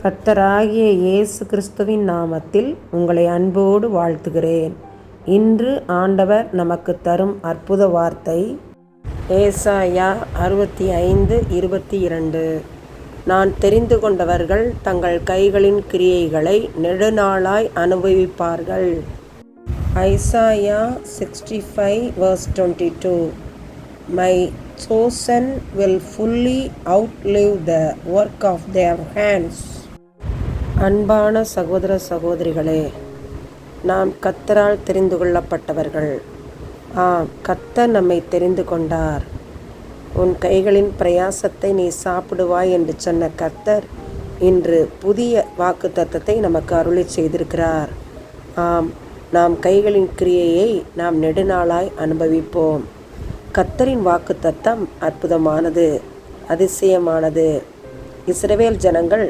கர்த்தராகிய இயேசு கிறிஸ்துவின் நாமத்தில் உங்களை அன்போடு வாழ்த்துகிறேன். இன்று ஆண்டவர் நமக்கு தரும் அற்புத வார்த்தை ஏசாயா 65:22. நான் தெரிந்து கொண்டவர்கள் தங்கள் கைகளின் கிரியைகளை நெடுநாளாய் அனுபவிப்பார்கள். Isaiah 65:22. My chosen will fully outlive the work of their hands. அன்பான சகோதர சகோதரிகளே, நாம் கர்த்தரால் தெரிந்து கொள்ளப்பட்டவர்கள். கர்த்தர் நம்மை தெரிந்து கொண்டார். உன் கைகளின் பிரயாசத்தை நீ சாப்பிடுவாய் என்று சொன்ன கர்த்தர் இன்று புதிய வாக்குத்தத்தத்தை நமக்கு அருளி செய்திருக்கிறார். நாம் கைகளின் கிரியையை நாம் நெடுநாளாய் அனுபவிப்போம். கர்த்தரின் வாக்குத்தத்தம் அற்புதமானது, அதிசயமானது. இஸ்ரவேல் ஜனங்கள்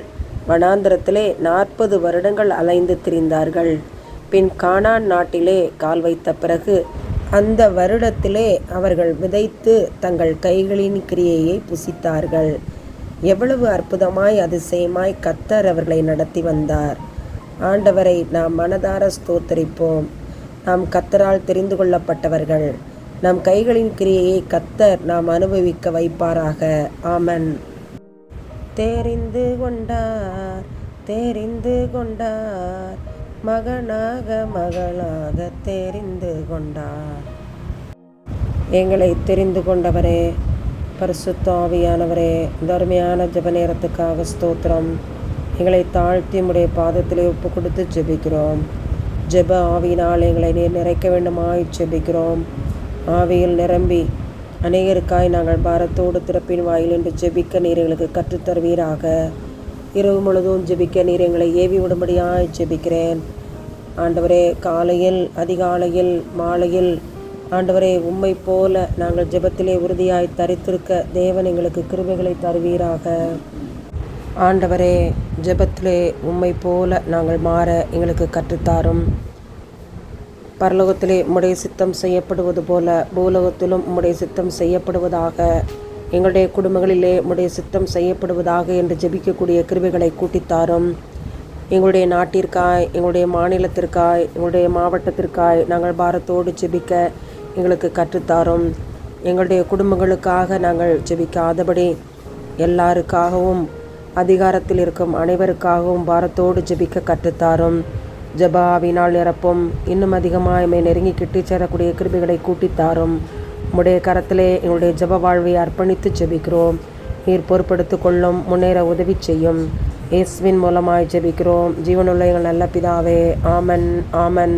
வனாந்திரத்திலே 40 வருடங்கள் அலைந்து திரிந்தார்கள். பின் கானான் நாட்டிலே கால் வைத்த பிறகு அந்த வருடத்திலே அவர்கள் விதைத்து தங்கள் கைகளின் கிரியையை புசித்தார்கள். எவ்வளவு அற்புதமாய் அதிசயமாய் கர்த்தர் அவர்களை நடத்தி வந்தார். ஆண்டவரை நாம் மனதார ஸ்தோத்தரிப்போம். நாம் கர்த்தரால் தெரிந்து கொள்ளப்பட்டவர்கள். நம் கைகளின் கிரியையை கர்த்தர் நாம் அனுபவிக்க வைப்பாராக. ஆமென். தெரிந்து கொண்டார் மகனாக மகளாக தெரிந்து கொண்டார். எங்களை தெரிந்து கொண்டவரே, பரிசுத்த ஆவியானவரே, இந்த அருமையான ஜெப நேரத்துக்காக ஸ்தோத்திரம். எங்களை தாழ்த்தி உம்முடைய பாதத்திலே ஒப்பு கொடுத்து ஜெபிக்கிறோம். ஜெப ஆவியினால் எங்களை நீர் நிறைக்க வேண்டுமாய் ஜெபிக்கிறோம். ஆவியில் நிரம்பி அநேகருக்காய் நாங்கள் பாரத்தோடு திறப்பின் வாயில் என்று ஜெபிக்க நீர் எங்களுக்கு கற்றுத்தருவீராக. இரவு முழுதும் ஜெபிக்க நீர் எங்களை ஏவி விடும்படியாய் ஜெபிக்கிறேன். ஆண்டவரே, காலையில், அதிகாலையில், மாலையில் ஆண்டவரே, உம்மை போல நாங்கள் ஜெபத்திலே உறுதியாய் தரித்திருக்க தேவன் எங்களுக்கு கிருபைகளை தருவீராக. ஆண்டவரே, ஜெபத்திலே உம்மை போல நாங்கள் மாற எங்களுக்கு கற்றுத்தாரும். பரலோகத்திலே உம்முடைய சித்தம் செய்யப்படுவது போல பூலோகத்திலும் உம்முடைய சித்தம் செய்யப்படுவதாக. எங்களுடைய குடும்பங்களிலே உம்முடைய சித்தம் செய்யப்படுவதாக என்று ஜெபிக்கக்கூடிய கிருபைகளை கூட்டித்தாரும். எங்களுடைய நாட்டிற்காய், எங்களுடைய மாநிலத்திற்காய், எங்களுடைய மாவட்டத்திற்காய் நாங்கள் பாரத்தோடு ஜெபிக்க எங்களுக்கு கற்றுத்தாரும். எங்களுடைய குடும்பங்களுக்காக நாங்கள் ஜெபிக்காதபடி எல்லாருக்காகவும் அதிகாரத்தில் இருக்கும் அனைவருக்காகவும் பாரத்தோடு ஜெபிக்க கற்றுத்தாரும். ஜெபாவினால் நிரப்பும். இன்னும் அதிகமாக எம்மை நெருங்கி கிட்டி சேரக்கூடிய கிருபைகளை கூட்டித்தாரும். உம்முடைய கரத்திலே எங்களுடைய ஜெப வாழ்வை அர்ப்பணித்து ஜெபிக்கிறோம். நீர் பொறுப்படுத்து கொள்ளும், முன்னேற உதவி செய்யும். இயேசுவின் மூலமாய் ஜெபிக்கிறோம் ஜீவனுள்ள எங்கள் நல்ல பிதாவே. ஆமன், ஆமன்.